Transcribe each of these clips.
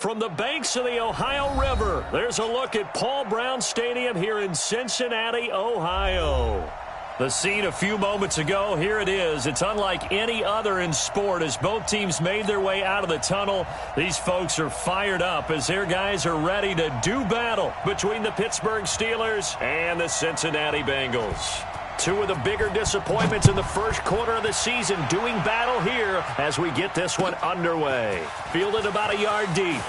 From the banks of the Ohio River, there's a look at Paul Brown Stadium here in Cincinnati, Ohio. The scene a few moments ago, here it is. It's unlike any other in sport as both teams made their way out of the tunnel. These folks are fired up as their guys are ready to do battle between the Pittsburgh Steelers and the Cincinnati Bengals. Two of the bigger disappointments in the first quarter of the season doing battle here as we get this one underway. Fielded about a yard deep.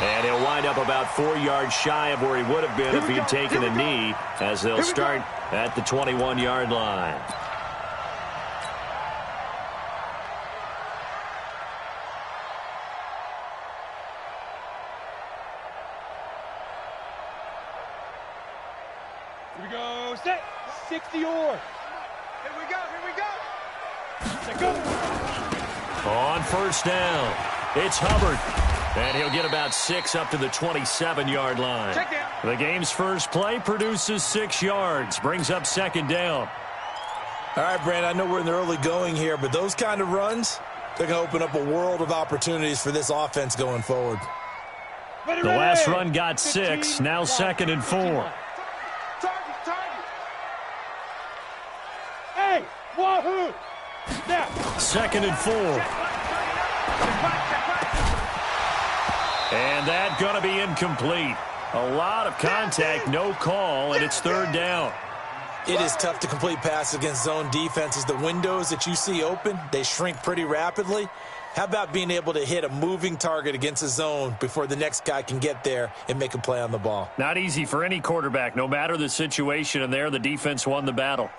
And he'll wind up about 4 yards shy of where he would have been if he'd taken a knee as they'll start at the 21-yard line. Here we go, set, 60 or. Here we go. Set, go. On first down, it's Hubbard. And he'll get about 6 up to the 27-yard line. Check down. The game's first play produces 6 yards, brings up second down. All right, Brandon, I know we're in the early going here, but those kind of runs, they're going to open up a world of opportunities for this offense going forward. The last run got 6, now 2nd and 4. Target. Hey, wahoo! Now. 2nd and 4. And that's going to be incomplete. A lot of contact, no call, and it's 3rd down. It is tough to complete passes against zone defenses. The windows that you see open, they shrink pretty rapidly. How about being able to hit a moving target against a zone before the next guy can get there and make a play on the ball? Not easy for any quarterback, no matter the situation, and there the defense won the battle.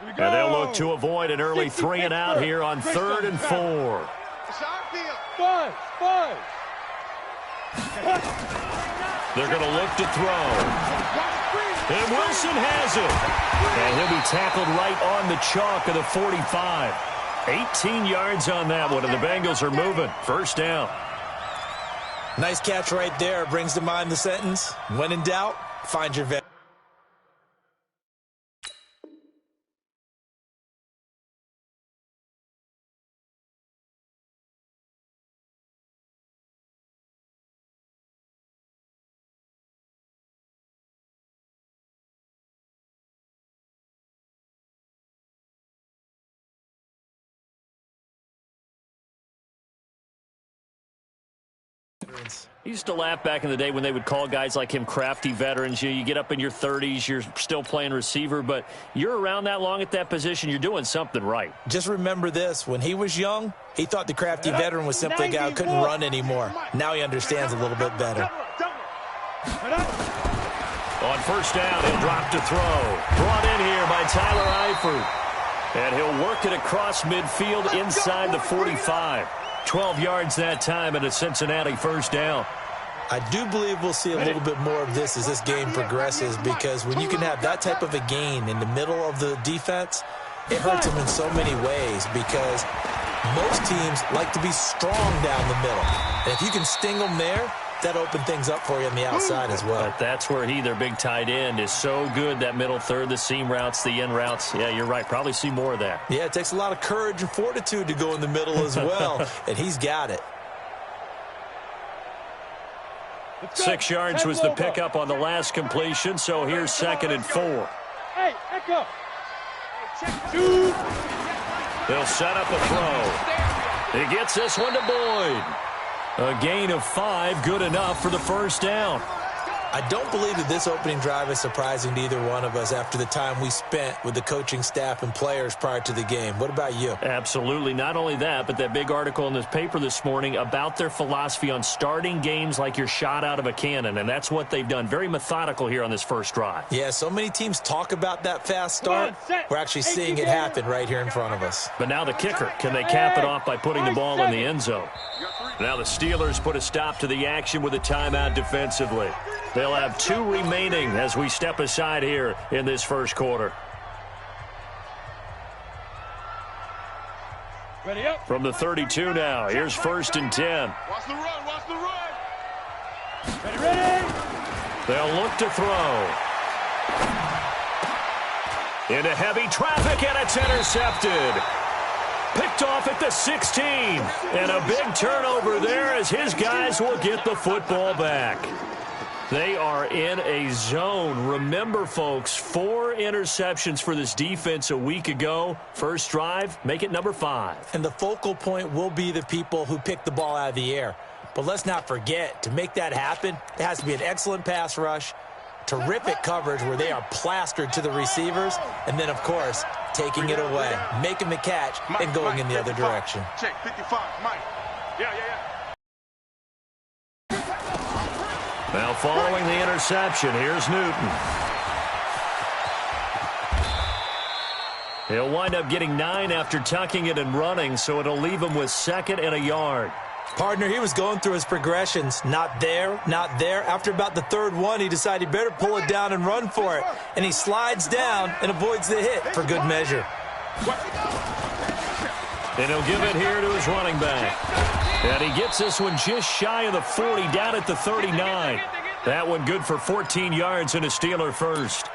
And they'll look to avoid an early 3 and out here on 3rd and 4. Five. They're going to look to throw. And Wilson has it. And he'll be tackled right on the chalk of the 45. 18 yards on that one, and the Bengals are moving. First down. Nice catch right there. Brings to mind the sentence, when in doubt, find your vet. He used to laugh back in the day when they would call guys like him crafty veterans. You get up in your 30s, you're still playing receiver, but you're around that long at that position, you're doing something right. Just remember this. When he was young, he thought the crafty veteran was simply a guy who couldn't run anymore. Now he understands a little bit better. On first down, he'll drop to throw. Brought in here by Tyler Eifert. And he'll work it across midfield inside the 45. 12 yards that time and a Cincinnati first down. I do believe we'll see a little bit more of this as this game progresses, because when you can have that type of a gain in the middle of the defense, it hurts them in so many ways, because most teams like to be strong down the middle. And if you can sting them there, that open things up for you on the outside as well. But that's where their big tight end, is so good, that middle third, the seam routes, the in routes. Yeah, you're right. Probably see more of that. Yeah, it takes a lot of courage and fortitude to go in the middle as well, and he's got it. 6 yards was the pickup on the last completion, so here's 2nd and 4. Hey, echo. They'll set up a throw. He gets this one to Boyd. A gain of 5, good enough for the first down. I don't believe that this opening drive is surprising to either one of us after the time we spent with the coaching staff and players prior to the game. What about you? Absolutely. Not only that, but that big article in this paper this morning about their philosophy on starting games like you're shot out of a cannon, and that's what they've done. Very methodical here on this first drive. Yeah, so many teams talk about that fast start. We're actually seeing it happen right here in front of us. But now the kicker. Can they cap it off by putting the ball in the end zone? Now the Steelers put a stop to the action with a timeout defensively. They'll have 2 remaining as we step aside here in this first quarter. Ready up. From the 32 now, here's 1st and 10. Watch the run. Ready. They'll look to throw. Into heavy traffic, and it's intercepted. Picked off at the 16. And a big turnover there as his guys will get the football back. They are in a zone. Remember, folks, 4 interceptions for this defense a week ago. First drive, make it number 5. And the focal point will be the people who pick the ball out of the air. But let's not forget, to make that happen, it has to be an excellent pass rush, terrific coverage where they are plastered to the receivers, and then, of course, taking it away, making the catch, and going in the other direction. Check 55, Mike. Yeah. Now following the interception, here's Newton. He'll wind up getting 9 after tucking it and running, so it'll leave him with 2nd and a yard. Partner, he was going through his progressions. Not there, not there. After about the 3rd one, he decided he better pull it down and run for it. And he slides down and avoids the hit for good measure. And he'll give it here to his running back. And he gets this one just shy of the 40, down at the 39. That one good for 14 yards and a Steeler first.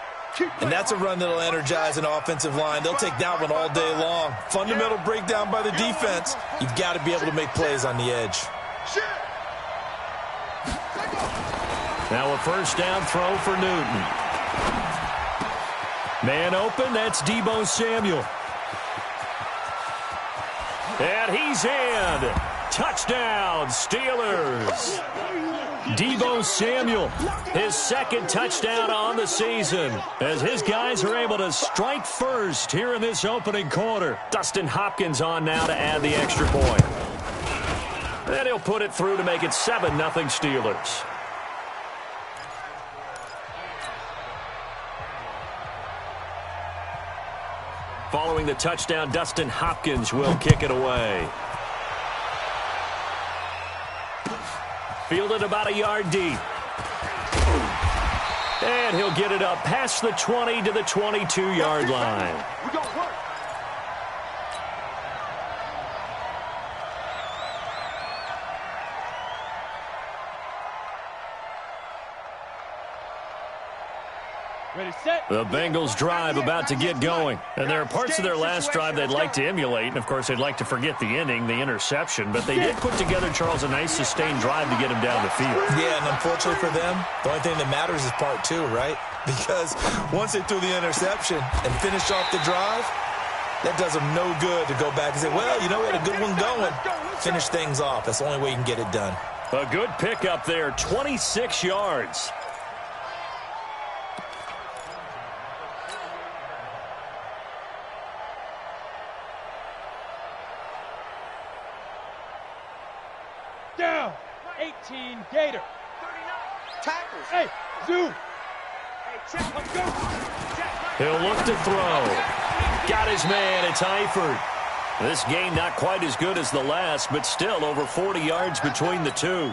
And that's a run that'll energize an offensive line. They'll take that one all day long. Fundamental breakdown by the defense. You've got to be able to make plays on the edge. Now a first down throw for Newton. Man open, that's Deebo Samuel. And he's in. Touchdown, Steelers. Deebo Samuel, his 2nd touchdown on the season, as his guys are able to strike first here in this opening quarter. Dustin Hopkins on now to add the extra point. Then he'll put it through to make it 7-0 Steelers. Following the touchdown, Dustin Hopkins will kick it away. Fielded about a yard deep. And he'll get it up past the 20 to the 22-yard line. Ready, set. The Bengals drive about to get going. And there are parts of their last drive they'd like to emulate. And, of course, they'd like to forget the ending, the interception. But they did put together, Charles, a nice sustained drive to get him down the field. Yeah, and unfortunately for them, the only thing that matters is part 2, right? Because once they threw the interception and finished off the drive, that does them no good to go back and say, well, you know, we had a good one going. Finish things off. That's the only way you can get it done. A good pickup there, 26 yards. Down. 18 Gator. 39. Tackles. Hey, Zoo. Hey, check. Let's go. He'll look to throw. Got his man. It's Eifert. This game not quite as good as the last, but still over 40 yards between the two.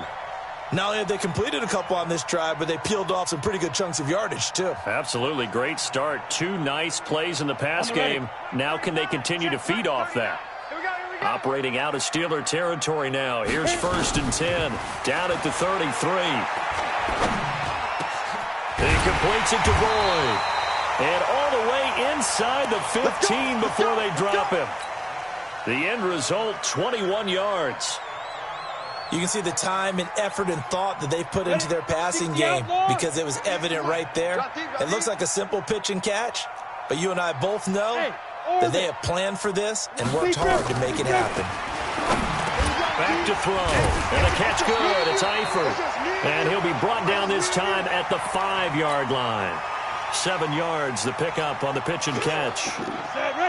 Not only have they completed a couple on this drive, but they peeled off some pretty good chunks of yardage, too. Absolutely. Great start. 2 nice plays in the pass game. Now can they continue to feed off that? Operating out of Steeler territory now. Here's 1st and 10. Down at the 33. He completes it to Boyd. And all the way inside the 15 before they drop him. The end result, 21 yards. You can see the time and effort and thought that they put into their passing game because it was evident right there. It looks like a simple pitch and catch, but you and I both know that they have planned for this and worked hard to make it happen. Back to throw. And the catch good. It's Eifert. And he'll be brought down this time at the 5-yard line. 7 yards, the pickup on the pitch and catch.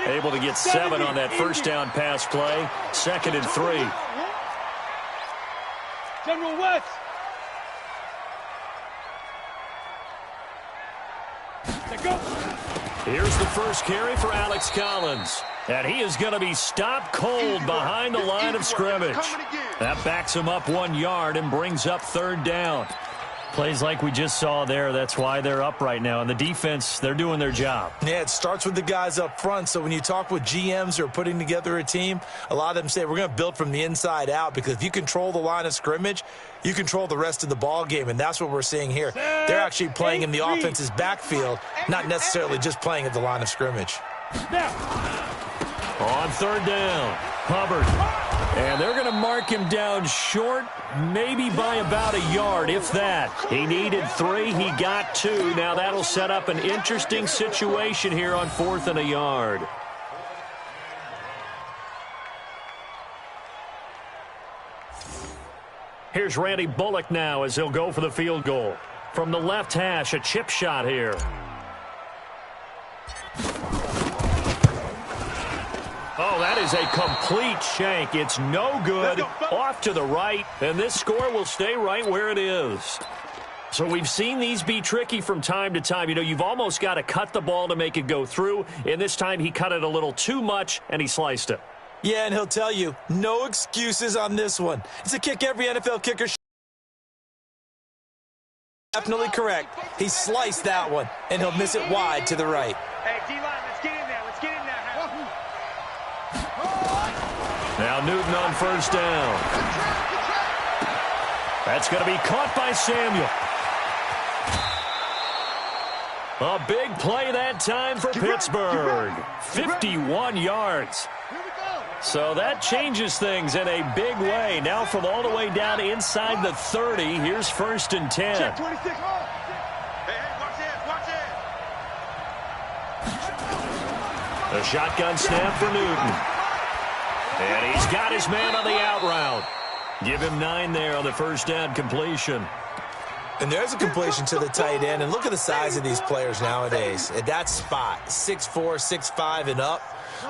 Able to get 7 on that first down pass play. 2nd and 3. General West. Go. Here's the first carry for Alex Collins. And he is going to be stopped cold behind the line of scrimmage. That backs him up 1 yard and brings up 3rd down. Plays like we just saw there, that's why they're up right now. And the defense, they're doing their job. Yeah, it starts with the guys up front. So when you talk with GMs who are putting together a team, a lot of them say we're going to build from the inside out, because if you control the line of scrimmage, you control the rest of the ball game, and that's what we're seeing here. They're actually playing in the offense's backfield, not necessarily just playing at the line of scrimmage. On third down, Hubbard. And they're going to mark him down short, maybe by about a yard, if that. He needed 3, he got 2. Now that'll set up an interesting situation here on 4th and a yard. Here's Randy Bullock now as he'll go for the field goal. From the left hash, a chip shot here. Oh, that is a complete shank. It's no good. Off to the right, and this score will stay right where it is. So we've seen these be tricky from time to time. You know, you've almost got to cut the ball to make it go through, and this time he cut it a little too much, and he sliced it. Yeah, and he'll tell you, no excuses on this one. It's a kick every NFL kicker definitely correct. He sliced that one, and he'll miss it wide to the right. Hey, D-line, let's get in there. Let's get in there. Now Newton on first down. That's going to be caught by Samuel. A big play that time for Pittsburgh. 51 yards. So that changes things in a big way. Now from all the way down inside the 30, here's 1st and 10. Check 26. Hey, watch it. A shotgun snap for Newton. And he's got his man on the out route. Give him 9 there on the first down completion. And there's a completion to the tight end. And look at the size of these players nowadays. At that spot, 6'4", 6'5", and up.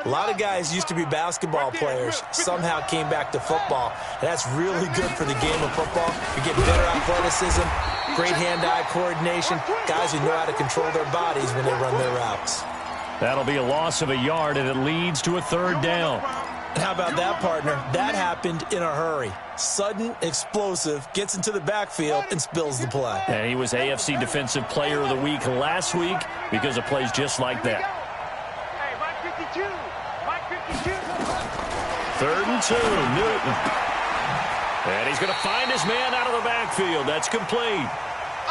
A lot of guys used to be basketball players, somehow came back to football. And that's really good for the game of football. You're getting better athleticism, great hand-eye coordination, guys who know how to control their bodies when they run their routes. That'll be a loss of a yard, and it leads to a 3rd down. How about that, partner? That happened in a hurry. Sudden, explosive, gets into the backfield, and spills the play. And he was AFC Defensive Player of the Week last week because of plays just like that. Hey, Mike 52. Mike 52. 3rd and 2, Newton. And he's going to find his man out of the backfield. That's complete.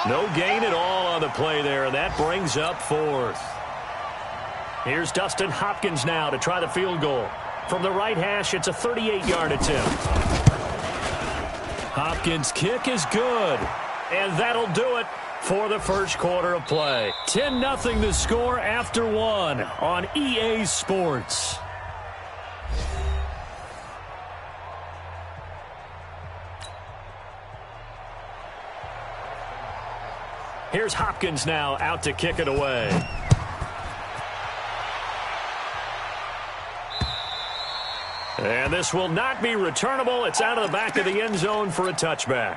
No gain at all on the play there, and that brings up 4th. Here's Dustin Hopkins now to try the field goal. From the right hash, it's a 38-yard attempt. Hopkins' kick is good. And that'll do it for the first quarter of play. 10-0 the score after 1 on EA Sports. Here's Hopkins now out to kick it away. And this will not be returnable. It's out of the back of the end zone for a touchback.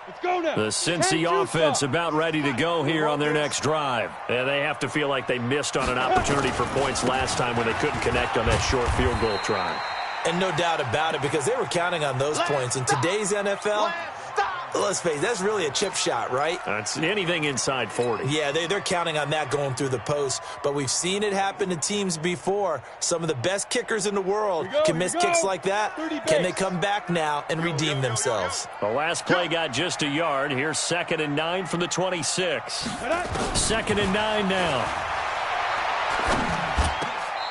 Let's go now. The Cincy offense about ready to go here on their next drive. And they have to feel like they missed on an opportunity for points last time when they couldn't connect on that short field goal try. And no doubt about it, because they were counting on those points. In today's NFL, let's face it, that's really a chip shot, right? That's anything inside 40. Yeah, they're counting on that going through the post. But we've seen it happen to teams before. Some of the best kickers in the world can miss kicks like that. Can they come back now and redeem themselves? The last play got just a yard. Here's 2nd and 9 from the 26. 2nd and 9 now.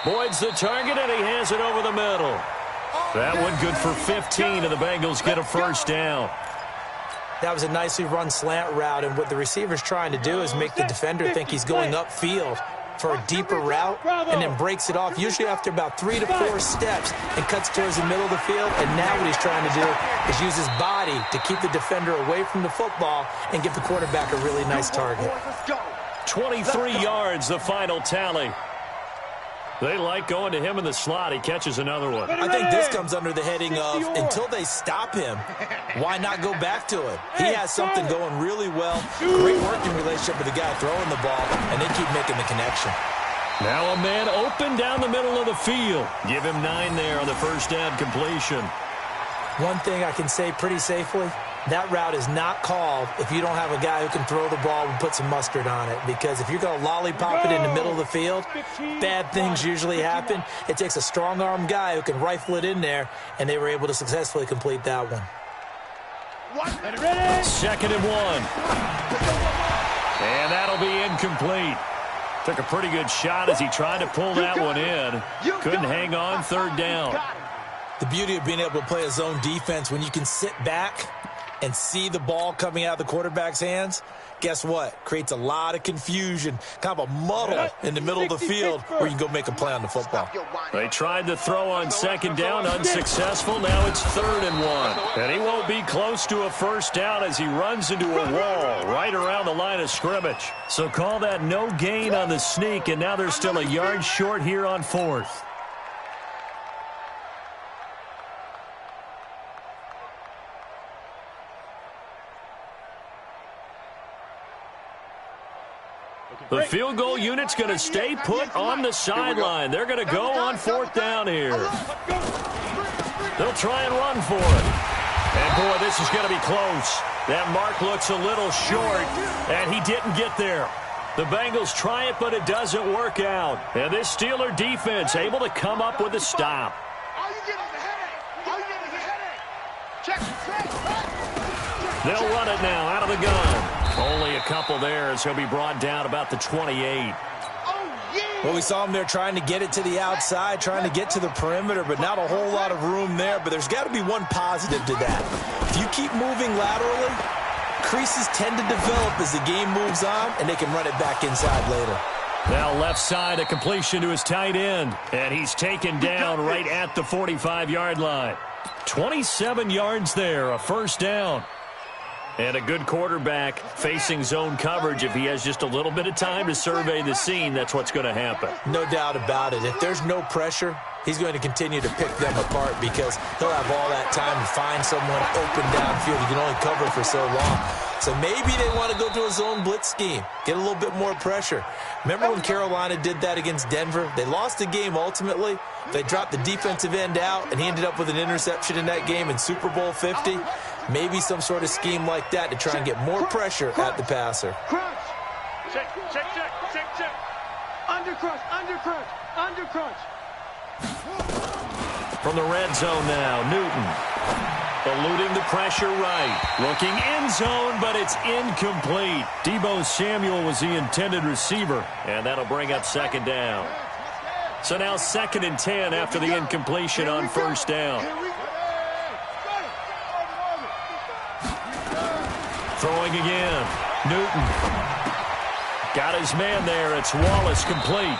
Boyd's the target, and he has it over the middle. That one good for 15, and the Bengals get a first down. That was a nicely run slant route, and what the receiver's trying to do is make the defender think he's going upfield for a deeper route, and then breaks it off, usually after about 3 to 4 steps, and cuts towards the middle of the field. And now what he's trying to do is use his body to keep the defender away from the football and give the quarterback a really nice target. 23 yards, the final tally. They like going to him in the slot. He catches another one. I think this comes under the heading of until they stop him, why not go back to it? He has something going really well. Great working relationship with the guy throwing the ball, and they keep making the connection. Now a man open down the middle of the field. Give him 9 there on the first down completion. One thing I can say pretty safely, that route is not called if you don't have a guy who can throw the ball and put some mustard on it. Because if you're going to lollipop it in the middle of the field, bad things usually happen. It takes a strong-arm guy who can rifle it in there, and they were able to successfully complete that one. 2nd and 1. And that'll be incomplete. Took a pretty good shot as he tried to pull that one in. Couldn't hang on, 3rd down. The beauty of being able to play a zone defense, when you can sit back and see the ball coming out of the quarterback's hands, guess what? Creates a lot of confusion, kind of a muddle in the middle of the field where you can go make a play on the football. They tried to throw on 2nd down, unsuccessful. Now it's 3rd and 1. And he won't be close to a first down as he runs into a wall right around the line of scrimmage. So call that no gain on the sneak, and now they're still a yard short here on 4th. The field goal unit's going to stay put on the sideline. They're going to go on 4th down here. They'll try and run for it. And, boy, this is going to be close. That mark looks a little short, and he didn't get there. The Bengals try it, but it doesn't work out. And this Steeler defense able to come up with a stop. They'll run it now out of the gun. Only a couple there as he'll be brought down about the 28. Well, we saw him there trying to get it to the outside, trying to get to the perimeter, but not a whole lot of room there. But there's got to be one positive to that. If you keep moving laterally, creases tend to develop as the game moves on, and they can run it back inside later. Now left side, a completion to his tight end, and he's taken down right at the 45-yard line. 27 yards there, a first down. And a good quarterback facing zone coverage. If he has just a little bit of time to survey the scene, that's what's going to happen. No doubt about it. If there's no pressure, he's going to continue to pick them apart because he'll have all that time to find someone open downfield. He can only cover for so long. So maybe they want to go to a zone blitz scheme, get a little bit more pressure. Remember when Carolina did that against Denver? They lost the game ultimately. They dropped the defensive end out, and he ended up with an interception in that game in Super Bowl 50. Maybe some sort of scheme like that to try and get more pressure at the passer. Crunch. Check. Under crunch. From the red zone now, Newton. Eluding the pressure right. Looking end zone, but it's incomplete. Deebo Samuel was the intended receiver, and that'll bring up 2nd down. So now 2nd and 10 after the incompletion on first down. Throwing again. Newton. Got his man there. It's Wallace complete.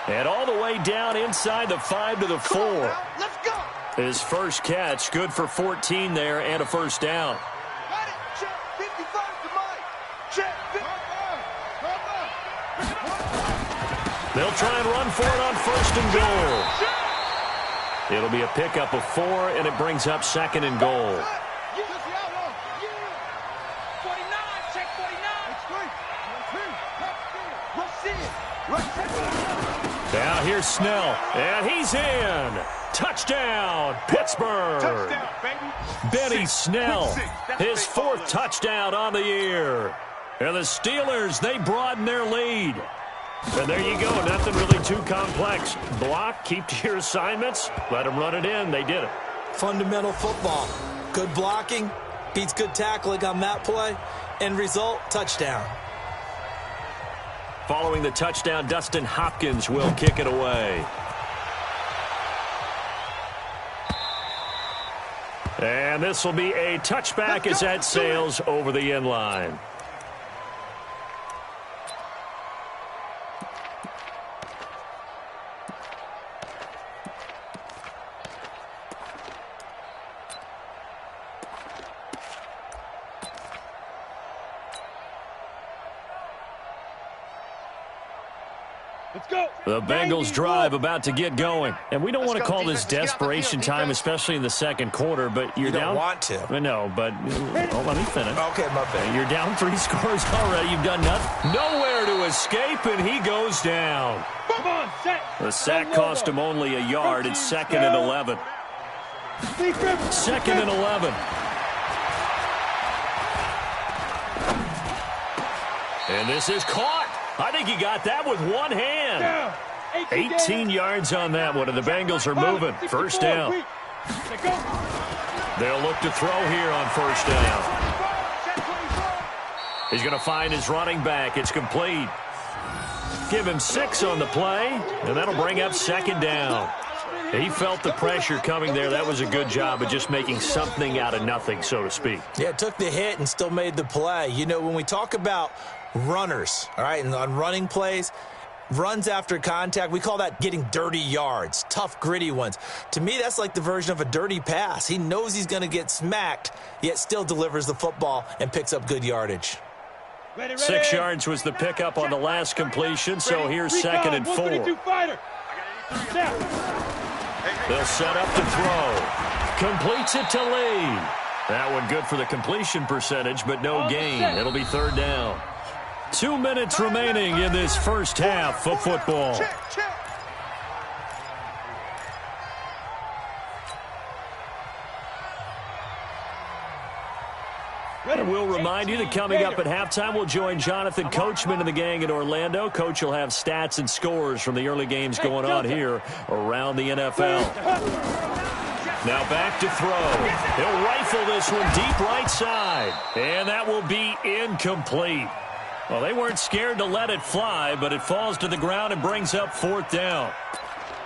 And all the way down inside the 5 to the 4. Let's go. His first catch, good for 14 there and a first down. Check 55 to Mike. Check 55. They'll try and run for it on 1st and goal. It'll be a pickup of 4, and it brings up 2nd and goal. Now here's Snell, and he's in. Touchdown, Pittsburgh. Touchdown, baby. Benny Snell, his 4th touchdown on the year. And the Steelers, they broaden their lead. And there you go, nothing really too complex. Block, keep to your assignments, let them run it in. They did it. Fundamental football. Good blocking, beats good tackling on that play. End result, touchdown. Following the touchdown, Dustin Hopkins will kick it away. And this will be a touchback as that sails over the end line. Let's go. The Bengals drive about to get going. And we don't want to call this desperation time, especially in the second quarter, but you're down. You don't want to. No, but let me finish. Okay, my bad. You're down 3 scores already. You've done nothing. Nowhere to escape, and he goes down. Come on, set. The sack cost him only a yard. It's 2nd and 11. 2nd and 11. And this is caught. I think he got that with one hand. 18 yards on that one, and the Bengals are moving. First down. They'll look to throw here on first down. He's going to find his running back. It's complete. Give him 6 on the play, and that'll bring up 2nd down. He felt the pressure coming there. That was a good job of just making something out of nothing, so to speak. Yeah, took the hit and still made the play. You know, when we talk about runners, all right, and on running plays, runs after contact, we call that getting dirty yards, tough, gritty ones. To me, that's like the version of a dirty pass. He knows he's going to get smacked, yet still delivers the football and picks up good yardage. 6 yards was the pickup on the last completion, so here's 2nd and 4. They'll set up to throw. Completes it to Lee. That one good for the completion percentage, but no gain. It'll be 3rd down. 2 minutes remaining in this first half of football. And we'll remind you that coming up at halftime, we'll join Jonathan Coachman and the gang in Orlando. Coach will have stats and scores from the early games going on here around the NFL. Now back to throw. He'll rifle this one deep right side. And that will be incomplete. Well, they weren't scared to let it fly, but it falls to the ground and brings up 4th down.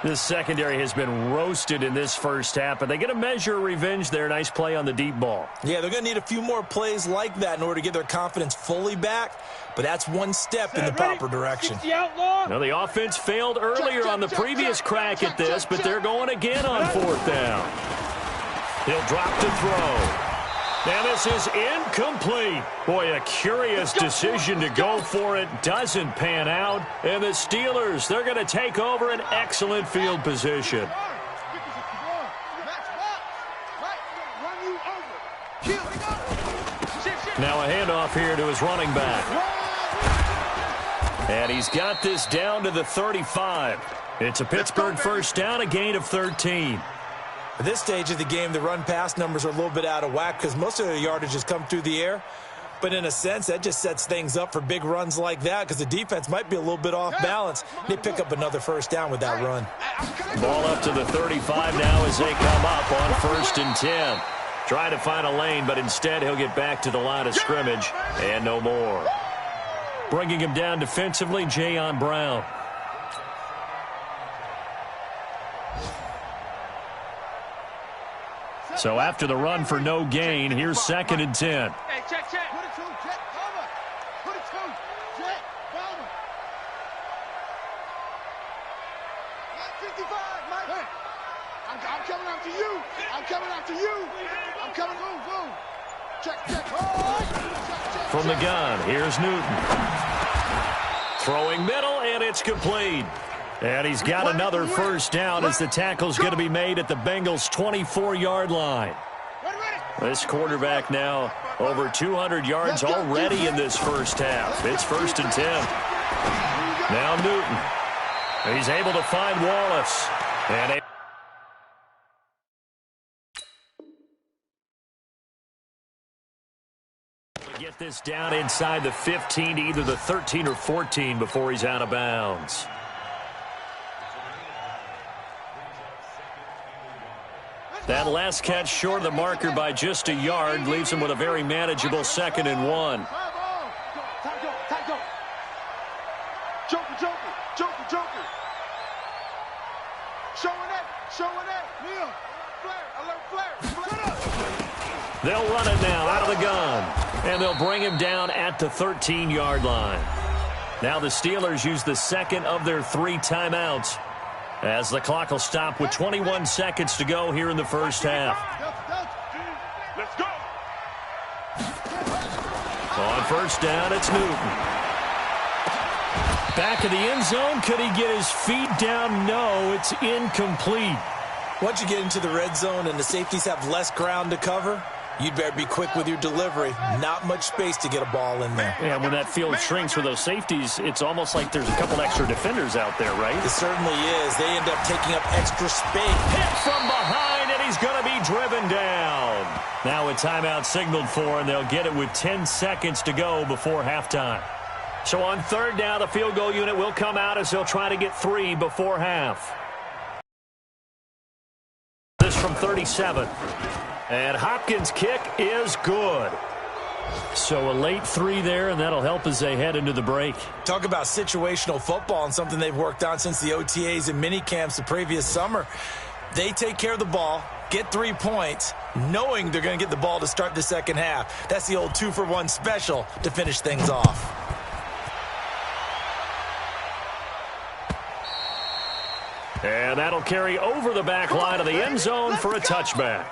This secondary has been roasted in this first half, but they get a measure of revenge there. Nice play on the deep ball. Yeah, they're going to need a few more plays like that in order to get their confidence fully back, but that's one step in the proper direction. Now, the offense failed earlier on the previous crack at this, but they're going again on 4th down. He'll drop to throw. Now this is incomplete. Boy, a curious decision to go for it. Doesn't pan out. And the Steelers, they're going to take over an excellent field position. Now a handoff here to his running back. And he's got this down to the 35. It's a Pittsburgh first down, a gain of 13. At this stage of the game, the run-pass numbers are a little bit out of whack because most of the yardage has come through the air. But in a sense, that just sets things up for big runs like that because the defense might be a little bit off balance. They pick up another first down with that run. Ball up to the 35 now as they come up on 1st and 10. Try to find a lane, but instead he'll get back to the line of scrimmage and no more. Bringing him down defensively, Jayon Brown. So after the run for no gain, here's 2nd and 10. Hey, check. Put it to Jet. Cover. Put it to Jet. Cover. 55, Mike. Hey, I'm coming after you. I'm coming. Boom. Check. From the gun, here's Newton. Throwing middle, and it's complete. And he's got another first down as the tackle's going to be made at the Bengals' 24-yard line. This quarterback now over 200 yards already in this first half. It's 1st and 10. Now Newton. He's able to find Wallace. And get this down inside the 15 to either the 13 or 14 before he's out of bounds. That last catch short of the marker by just a yard leaves him with a very manageable 2nd and 1. Joker. Showing that. Neil. Flare. They'll run it now out of the gun. And they'll bring him down at the 13-yard line. Now the Steelers use the second of their 3 timeouts, as the clock will stop with 21 seconds to go here in the first half. Let's go. On first down, it's Newton. Back of the end zone. Could he get his feet down? No, it's incomplete. Once you get into the red zone and the safeties have less ground to cover, you'd better be quick with your delivery. Not much space to get a ball in there. Yeah, when that field shrinks for those safeties, it's almost like there's a couple extra defenders out there, right? It certainly is. They end up taking up extra space. Hit from behind, and he's going to be driven down. Now a timeout signaled for, and they'll get it with 10 seconds to go before halftime. So on third down, the field goal unit will come out as they'll try to get 3 before half. This from 37. And Hopkins' kick is good. So a late 3 there, and that'll help as they head into the break. Talk about situational football and something they've worked on since the OTAs and mini camps the previous summer. They take care of the ball, get 3 points, knowing they're going to get the ball to start the second half. That's the old 2-for-1 special to finish things off. And that'll carry over the back line of the end zone for a touchback.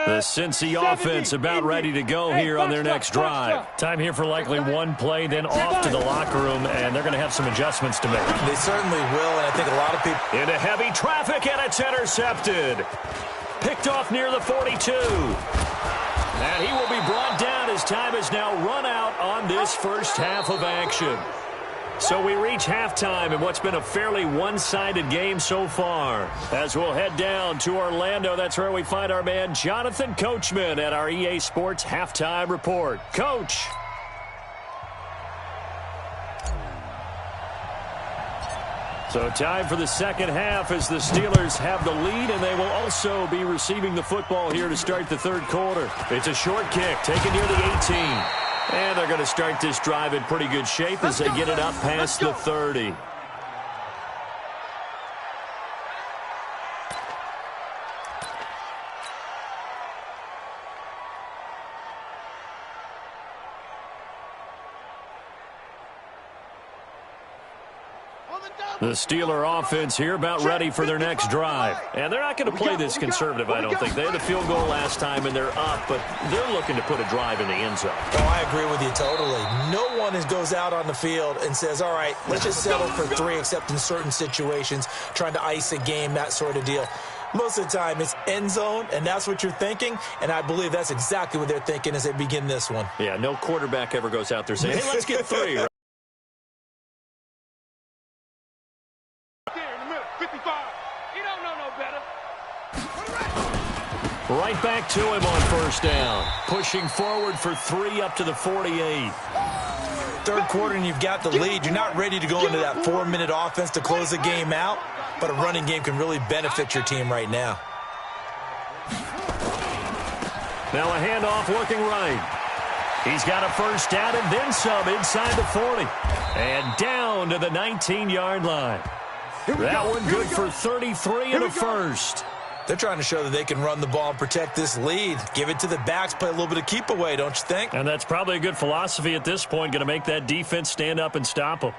The Cincy offense about ready to go here on their next drive. Time here for likely one play, then off to the locker room, and they're going to have some adjustments to make. They certainly will, and I think a lot of people... Into heavy traffic, and it's intercepted. Picked off near the 42. And he will be brought down as time has now run out on this first half of action. So we reach halftime in what's been a fairly one-sided game so far. As we'll head down to Orlando, that's where we find our man Jonathan Coachman at our EA Sports Halftime Report. Coach. So time for the second half as the Steelers have the lead, and they will also be receiving the football here to start the third quarter. It's a short kick taken near the 18. And they're going to start this drive in pretty good shape as they get it up past the 30. The Steeler offense here about ready for their next drive. And they're not going to play this conservative, I don't think. They had the field goal last time, and they're up, but they're looking to put a drive in the end zone. Oh, I agree with you totally. No one goes out on the field and says, all right, let's just settle for 3, except in certain situations, trying to ice a game, that sort of deal. Most of the time, it's end zone, and that's what you're thinking, and I believe that's exactly what they're thinking as they begin this one. Yeah, no quarterback ever goes out there saying, hey, let's get 3, right? Right back to him on first down. Pushing forward for 3 up to the 48. Third quarter and you've got the lead. You're not ready to go into that 4-minute offense to close the game out, but a running game can really benefit your team right now. Now a handoff looking right. He's got a first down and then some inside the 40. And down to the 19-yard line. That one good for 33 and a first. They're trying to show that they can run the ball and protect this lead. Give it to the backs, play a little bit of keep away, don't you think? And that's probably a good philosophy at this point, going to make that defense stand up and stop them.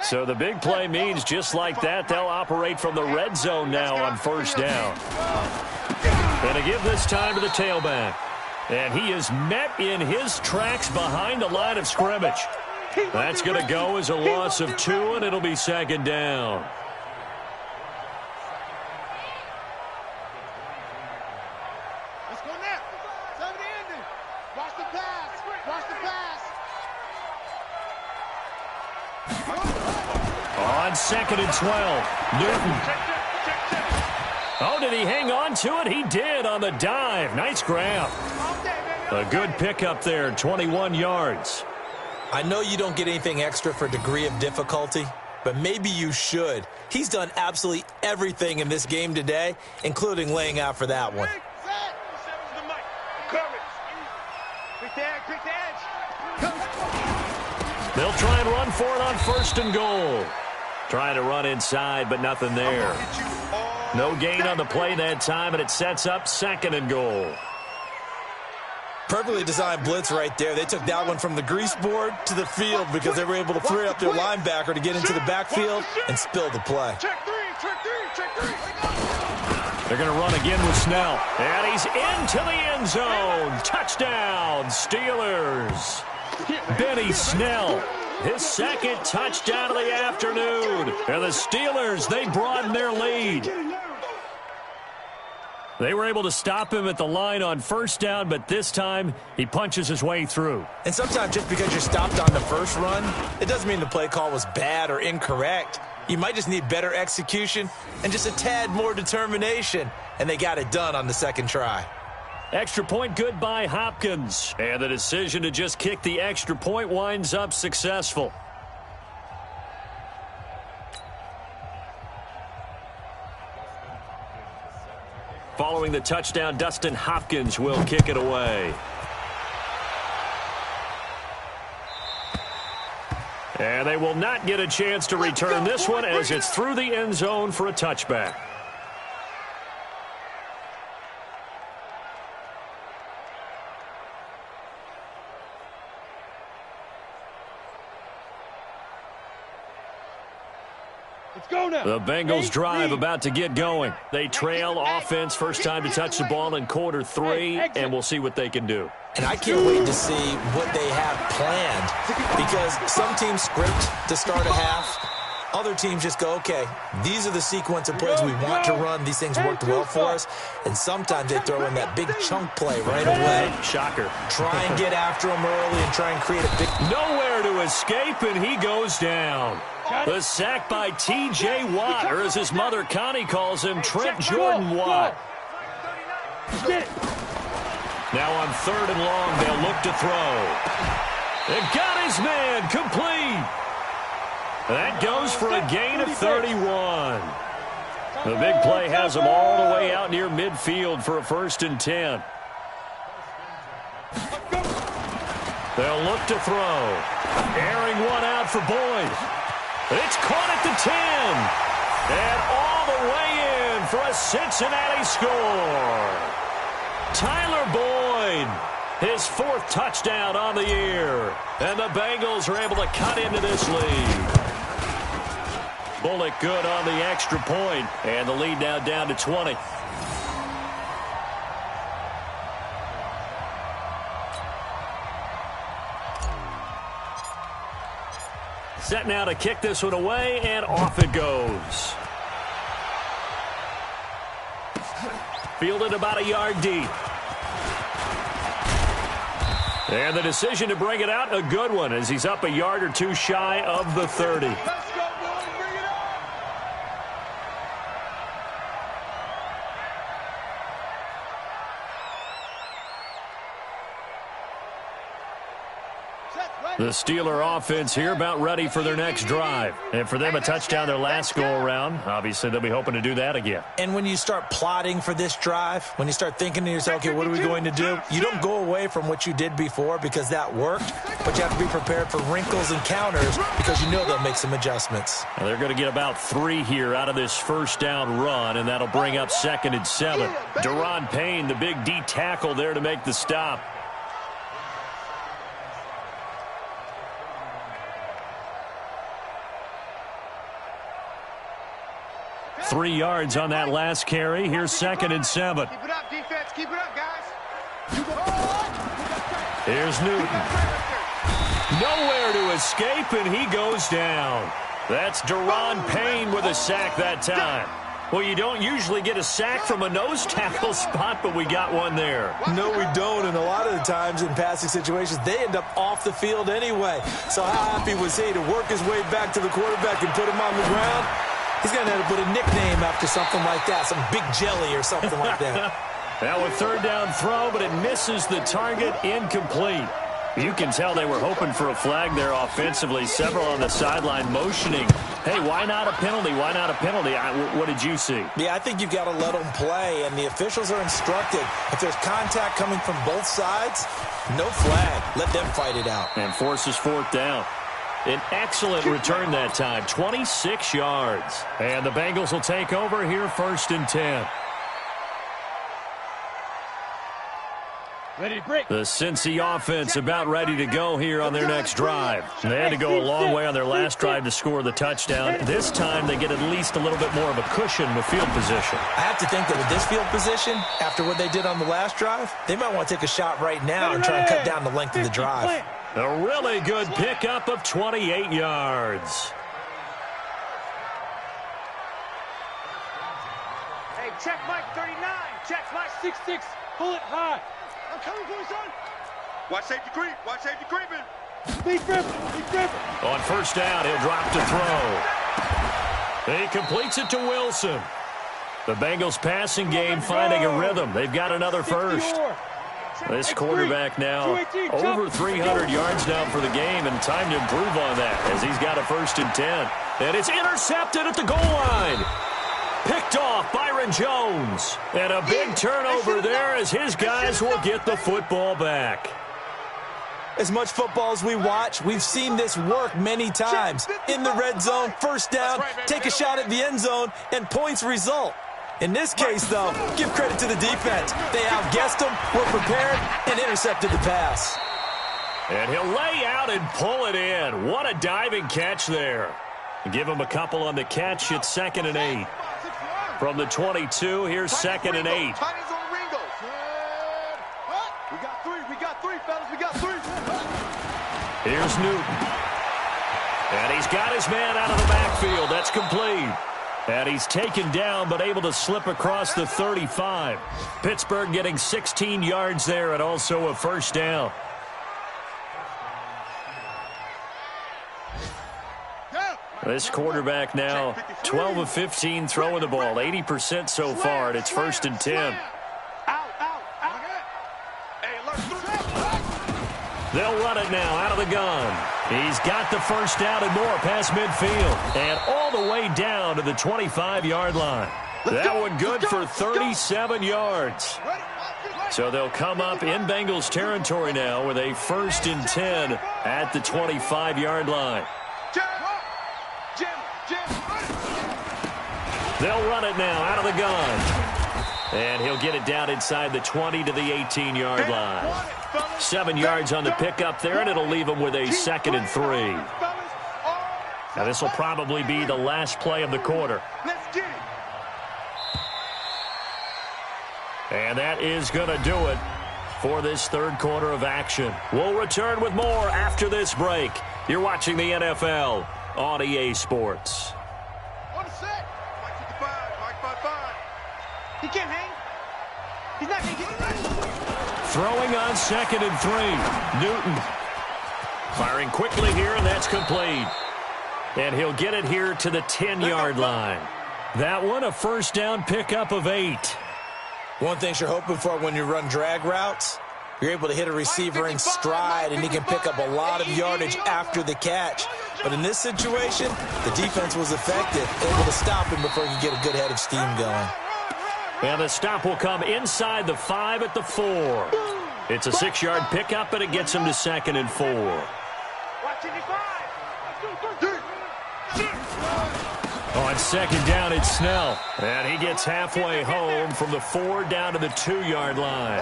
So the big play means just like that, they'll operate from the red zone now on first down. And to give this time to the tailback. And he is met in his tracks behind the line of scrimmage. That's going to go as a loss of 2, and it'll be second down. Let's go now. Time to end it. Watch the pass. Watch the pass. On 2nd and 12, Newton. Oh, did he hang on to it? He did on the dive. Nice grab. A good pickup there, 21 yards. I know you don't get anything extra for degree of difficulty, but maybe you should. He's done absolutely everything in this game today, including laying out for that one. They'll try and run for it on 1st and goal. Trying to run inside, but nothing there. No gain on the play that time, and it sets up 2nd and goal. Perfectly designed blitz right there. They took that one from the grease board to the field because they were able to free up their linebacker to get into the backfield and spill the play. Check three. They're going to run again with Snell. And he's into the end zone. Touchdown, Steelers. Benny Snell, his 2nd touchdown of the afternoon. And the Steelers, they broaden their lead. They were able to stop him at the line on 1st down, but this time he punches his way through. And sometimes just because you're stopped on the first run, it doesn't mean the play call was bad or incorrect. You might just need better execution and just a tad more determination, and they got it done on the 2nd try. Extra point good by Hopkins, and the decision to just kick the extra point winds up successful. Following the touchdown, Dustin Hopkins will kick it away. And they will not get a chance to return this one as it's through the end zone for a touchback. The Bengals drive about to get going. They trail offense first time to touch the ball in quarter 3, and we'll see what they can do. And I can't wait to see what they have planned because some teams script to start a half. Other teams just go, okay, these are the sequence of plays we want to run. These things worked well for us. And sometimes they throw in that big chunk play right away. Shocker. Try and get after them early and try and create a big... Nowhere to escape, and he goes down. The sack by T.J. Watt, or as his mother Connie calls him, Trent Jordan Watt. Now on 3rd and long, they'll look to throw. They got his man complete. That goes for a gain of 31. The big play has them all the way out near midfield for a 1st and 10. They'll look to throw. Airing one out for Boyd. It's caught at the 10. And all the way in for a Cincinnati score. Tyler Boyd, his 4th touchdown on the year. And the Bengals are able to cut into this lead. Bullock good on the extra point, and the lead now down to 20. Set now to kick this one away, and off it goes. Fielded about a yard deep. And the decision to bring it out, a good one, as he's up a yard or two shy of the 30. The Steeler offense here about ready for their next drive. And for them, a touchdown their last go-around. Obviously, they'll be hoping to do that again. And when you start plotting for this drive, when you start thinking to yourself, okay, what are we going to do? You don't go away from what you did before because that worked, but you have to be prepared for wrinkles and counters because you know they'll make some adjustments. Now they're going to get about 3 here out of this 1st down run, and that'll bring up 2nd and 7. Deron Payne, the big D tackle there to make the stop. 3 yards on that last carry. Here's 2nd and 7. Keep it up, defense. Keep it up, guys. Here's Newton. Nowhere to escape, and he goes down. That's Deron Payne with a sack that time. Well, you don't usually get a sack from a nose tackle spot, but we got one there. No, we don't, and a lot of the times in passing situations, they end up off the field anyway. So how happy was he to work his way back to the quarterback and put him on the ground? He's going to have to put a nickname after something like that, some Big Jelly or something like that. Now a 3rd down throw, but it misses the target, incomplete. You can tell they were hoping for a flag there offensively. Several on the sideline motioning. Hey, why not a penalty? Why not a penalty? What did you see? Yeah, I think you've got to let them play, and the officials are instructed. If there's contact coming from both sides, no flag. Let them fight it out. And forces 4th down. An excellent return that time, 26 yards. And the Bengals will take over here 1st and 10. Ready to break. The Cincy offense about ready to go here on their next drive. They had to go a long way on their last drive to score the touchdown. This time they get at least a little bit more of a cushion with field position. I have to think that with this field position, after what they did on the last drive, they might want to take a shot right now and try and cut down the length of the drive. A really good pickup of 28 yards. Hey, check Mike 39. Check Mike 6'6". Pull it high. I'm coming for you, son. Watch safety creep. Watch safety creeping. Be careful. On 1st down, he'll drop to throw. He completes it to Wilson. The Bengals passing game finding a rhythm. They've got another first. This quarterback now over 300 yards now for the game, and time to improve on that as he's got a 1st and 10. And it's intercepted at the goal line. Picked off Byron Jones. And a big turnover there as his guys will get the football back. As much football as we watch, we've seen this work many times. In the red zone, 1st down, take a shot at the end zone, and points result. In this case, though, give credit to the defense. They outguessed them, were prepared, and intercepted the pass. And he'll lay out and pull it in. What a diving catch there. Give him a couple on the catch. It's 2nd and 8. From the 22, here's 2nd and 8. We got three, fellas. We got three. Here's Newton. And he's got his man out of the backfield. That's complete. And he's taken down but able to slip across the 35. Pittsburgh getting 16 yards there and also a 1st down. This quarterback now 12 of 15 throwing the ball, 80% so far, and it's 1st and 10. They'll run it now out of the gun. He's got the 1st down and more past midfield and all the way down to the 25-yard line. That one good for 37 yards. So they'll come up in Bengals territory now with a 1st and 10 at the 25-yard line. They'll run it now out of the gun. And he'll get it down inside the 20 to the 18-yard line. 7 yards on the pickup there, and it'll leave him with a 2nd and 3. Now this will probably be the last play of the quarter. And that is going to do it for this 3rd quarter of action. We'll return with more after this break. You're watching the NFL on EA Sports. He can't hang. He's not going to get it. Throwing on 2nd and 3. Newton firing quickly here, and that's complete. And he'll get it here to the 10-yard line. That one a 1st down pickup of 8. One thing you're hoping for when you run drag routes, you're able to hit a receiver in stride, and he can pick up a lot of yardage after the catch. But in this situation, the defense was effective, able to stop him before he could get a good head of steam going. And the stop will come inside the 5 at the 4. It's a 6-yard pickup, and it gets him to 2nd and 4. On 2nd down, it's Snell. And he gets halfway home from the 4 down to the 2-yard line.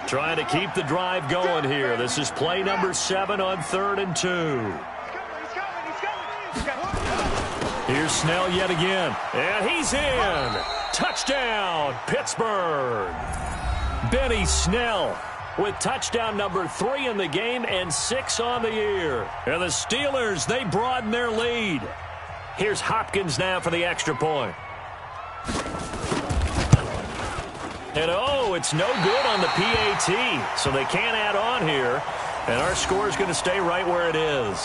Trying to keep the drive going here. This is play number 7 on 3rd and 2. Here's Snell yet again. And he's in. Touchdown, Pittsburgh. Benny Snell with touchdown number 3 in the game and 6 on the year. And the Steelers, they broaden their lead. Here's Hopkins now for the extra point. And oh, it's no good on the PAT, so they can't add on here. And our score is going to stay right where it is.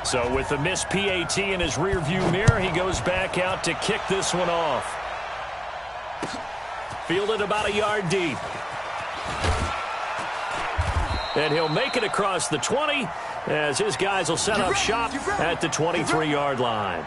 So with the missed PAT in his rearview mirror, he goes back out to kick this one off. Fielded about a yard deep. And he'll make it across the 20 as his guys will set up shop at the 23-yard line.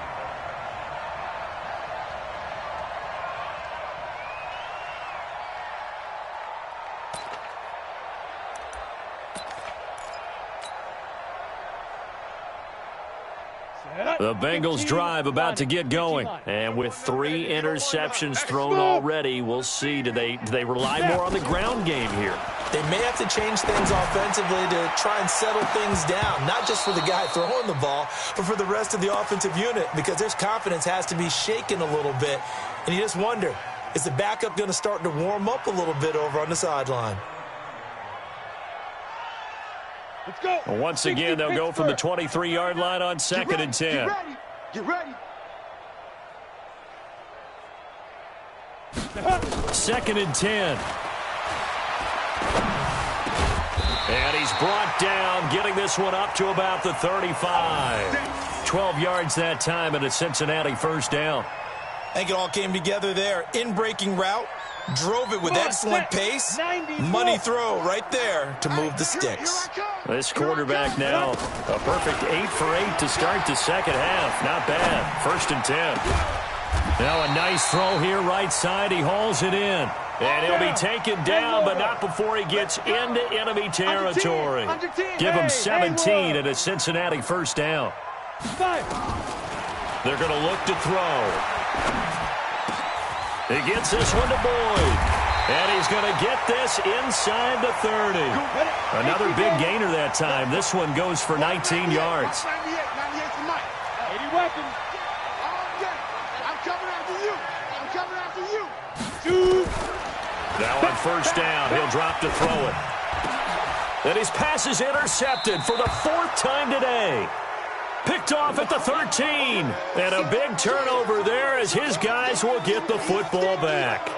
The Bengals drive about to get going. And with 3 interceptions thrown already, we'll see. Do they rely more on the ground game here? They may have to change things offensively to try and settle things down, not just for the guy throwing the ball, but for the rest of the offensive unit, because their confidence has to be shaken a little bit. And you just wonder, is the backup going to start to warm up a little bit over on the sideline? Let's go. Once again, they'll go from the 23-yard line on 2nd and 10. Get ready. 2nd and 10. And he's brought down, getting this one up to about the 35. 12 yards that time, and a Cincinnati first down. I think it all came together there. In-breaking route, drove it with excellent pace. Money throw right there to move the sticks. This quarterback now, a perfect 8 for 8 to start the second half. Not bad. 1st and 10. Now a nice throw here right side. He hauls it in. And he'll be taken down, but not before he gets into enemy territory. Give him 17 and a Cincinnati first down. They're going to look to throw. He gets this one to Boyd. And he's going to get this inside the 30. Another big gainer that time. This one goes for 19 yards. 80 weapons. I'm coming after you. I'm coming after you. Now on first down, he'll drop to throw it. And his pass is intercepted for the 4th time today. Picked off at the 13. And a big turnover there as his guys will get the football back.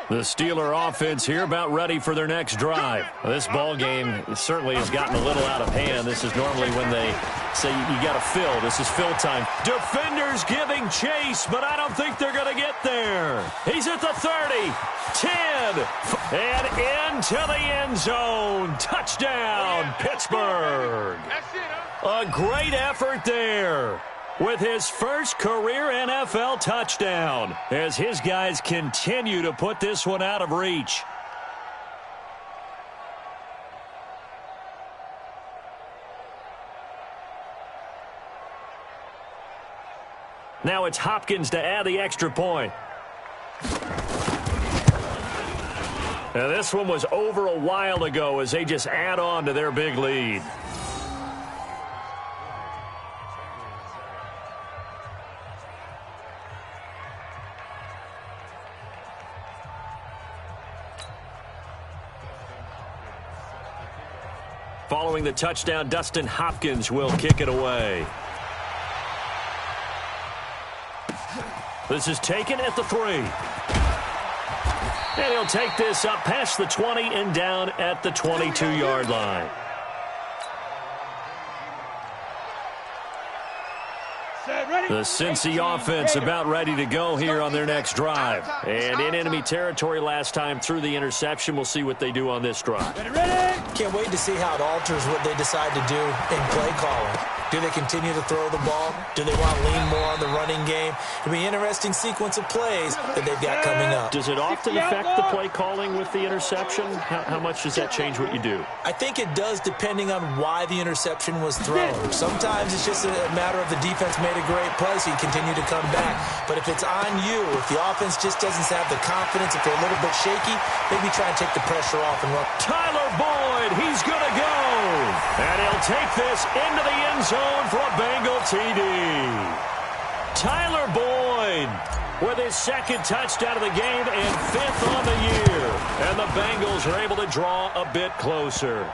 The Steeler offense here about ready for their next drive. This ball game certainly has gotten a little out of hand. This is normally when they say you got to fill. This is fill time. Defenders giving chase, but I don't think they're going to get there. He's at the 30, 10, and into the end zone. Touchdown, Pittsburgh. A great effort there with his first career NFL touchdown as his guys continue to put this one out of reach. Now it's Hopkins to add the extra point. Now this one was over a while ago as they just add on to their big lead. Following the touchdown, Dustin Hopkins will kick it away. This is taken at the 3. And he'll take this up past the 20 and down at the 22-yard line. The Cincy offense about ready to go here on their next drive. And in enemy territory last time through the interception. We'll see what they do on this drive. Can't wait to see how it alters what they decide to do in play calling. Do they continue to throw the ball? Do they want to lean more on the running game? It'll be an interesting sequence of plays that they've got coming up. Does it often affect the play calling with the interception? How much does that change what you do? I think it does depending on why the interception was thrown. Sometimes it's just a matter of the defense made a great play, so you continue to come back. But if it's on you, if the offense just doesn't have the confidence, if they're a little bit shaky, maybe try and take the pressure off and run. Tyler Boyd, he's going to go. And he'll take this into the end zone for a Bengal TD. Tyler Boyd with his 2nd touchdown of the game and 5th on the year. And the Bengals are able to draw a bit closer.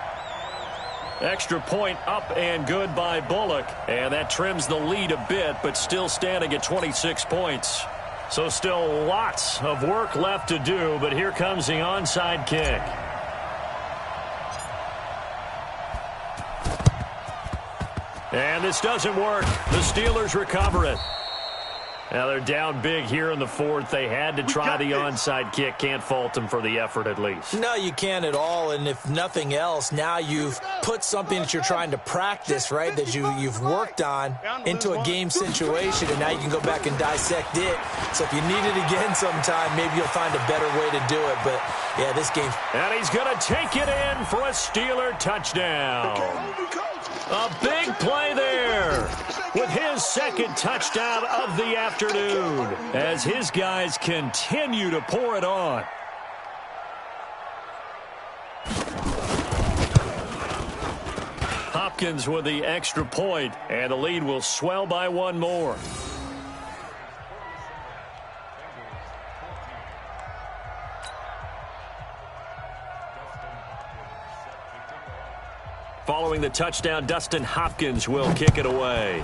Extra point up and good by Bullock. And that trims the lead a bit, but still standing at 26 points. So still lots of work left to do, but here comes the onside kick. And this doesn't work. The Steelers recover it. Now they're down big here in the 4th. They had to try the onside kick. Can't fault them for the effort at least. No, you can't at all. And if nothing else, now you've put something that you're trying to practice, right, that you've worked on into a game situation, and now you can go back and dissect it. So if you need it again sometime, maybe you'll find a better way to do it. But Yeah, this game. And he's going to take it in for a Steeler touchdown. A big play there with his second touchdown of the afternoon as his guys continue to pour it on. Hopkins with the extra point, and the lead will swell by one more. Following the touchdown, Dustin Hopkins will kick it away.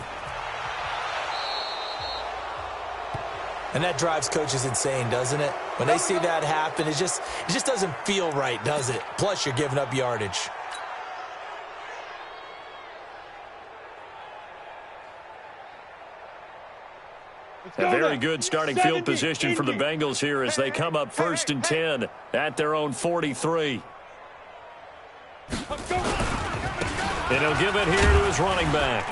And that drives coaches insane, doesn't it? When they see that happen, it just doesn't feel right, does it? Plus, you're giving up yardage. A very good starting field position for the Bengals here as they come up 1st and 10 at their own 43. And he'll give it here to his running back.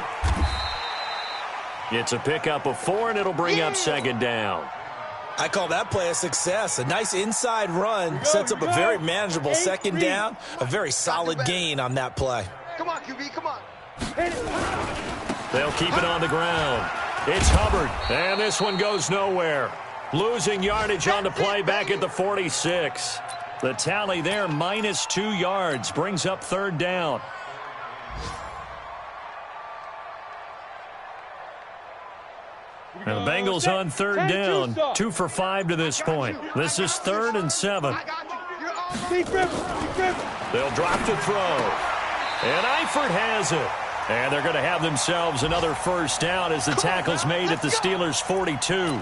It's a pickup of 4, and it'll bring up 2nd down. I call that play a success. A nice inside run sets up a very manageable 2nd down. A very solid gain on that play. Come on, QB, come on. They'll keep it on the ground. It's Hubbard, and this one goes nowhere. Losing yardage on the play back at the 46. The tally there, -2 yards, brings up 3rd down. And the Bengals on 3rd down, 2 for 5 to this point. This is 3rd and 7. They'll drop to throw. And Eifert has it. And they're going to have themselves another 1st down as the tackle's made at the Steelers' 42.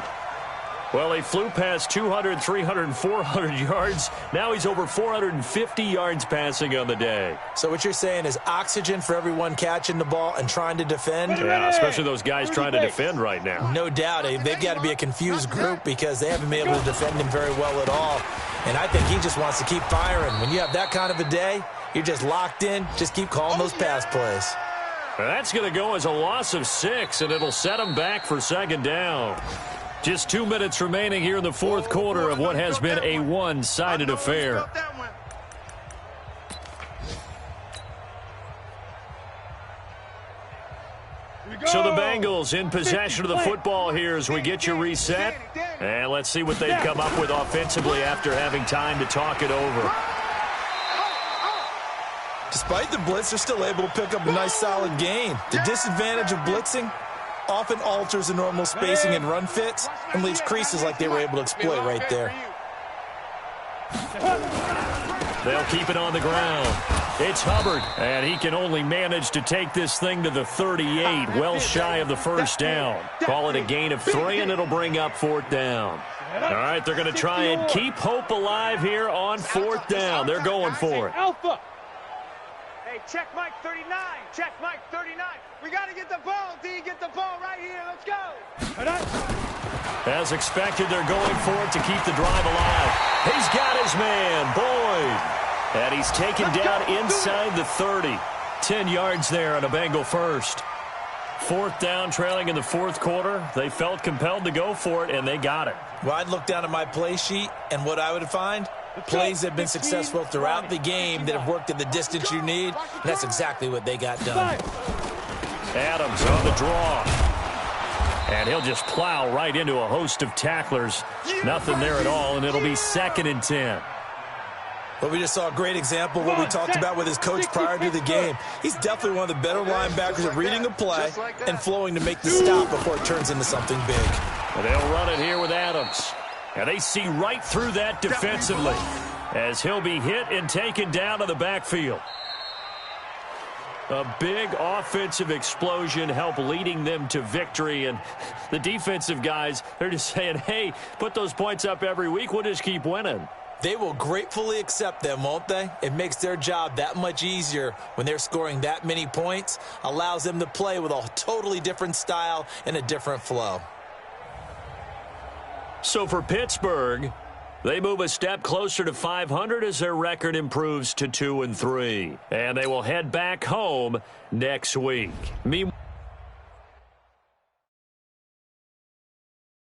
Well, he flew past 200, 300, 400 yards. Now he's over 450 yards passing on the day. So what you're saying is oxygen for everyone catching the ball and trying to defend? Yeah, especially those guys trying to defend right now. No doubt. They've got to be a confused group because they haven't been able to defend him very well at all. And I think he just wants to keep firing. When you have that kind of a day, you're just locked in. Just keep calling those pass plays. That's going to go as a loss of 6, and it'll set him back for 2nd down. Just 2 minutes remaining here in the 4th quarter of what has been a one-sided affair. So the Bengals in possession of the football here as we get you reset. And let's see what they come up with offensively after having time to talk it over. Despite the blitz, they're still able to pick up a nice solid gain. The disadvantage of blitzing often alters the normal spacing and run fits and leaves creases like they were able to exploit right there. They'll keep it on the ground. It's Hubbard, and he can only manage to take this thing to the 38, well shy of the 1st down. Call it a gain of 3, and it'll bring up 4th down. All right, they're going to try and keep hope alive here on 4th down. They're going for it. Alpha. Hey, check Mike 39. Check Mike 39. We got to get the ball, D. Get the ball right here. Let's go. As expected, they're going for it to keep the drive alive. He's got his man, Boyd. And he's taken down inside the 30. 10 yards there on a Bengal 1st. 4th down, trailing in the 4th quarter. They felt compelled to go for it, and they got it. Well, I'd look down at my play sheet, and what I would find, plays that have been successful throughout the game that have worked at the distance you need, and that's exactly what they got done. Adams on the draw. And he'll just plow right into a host of tacklers. Nothing there at all, and it'll be 2nd and 10. But we just saw a great example of what we talked about with his coach prior to the game. He's definitely one of the better linebackers at reading a play and flowing to make the stop before it turns into something big. And they'll run it here with Adams. And they see right through that defensively as he'll be hit and taken down to the backfield. A big offensive explosion helped leading them to victory. And the defensive guys, they're just saying, hey, put those points up every week. We'll just keep winning. They will gratefully accept them, won't they? It makes their job that much easier when they're scoring that many points. Allows them to play with a totally different style and a different flow. So for Pittsburgh, they move a step closer to 500 as their record improves to 2-3. And they will head back home next week. Meanwhile,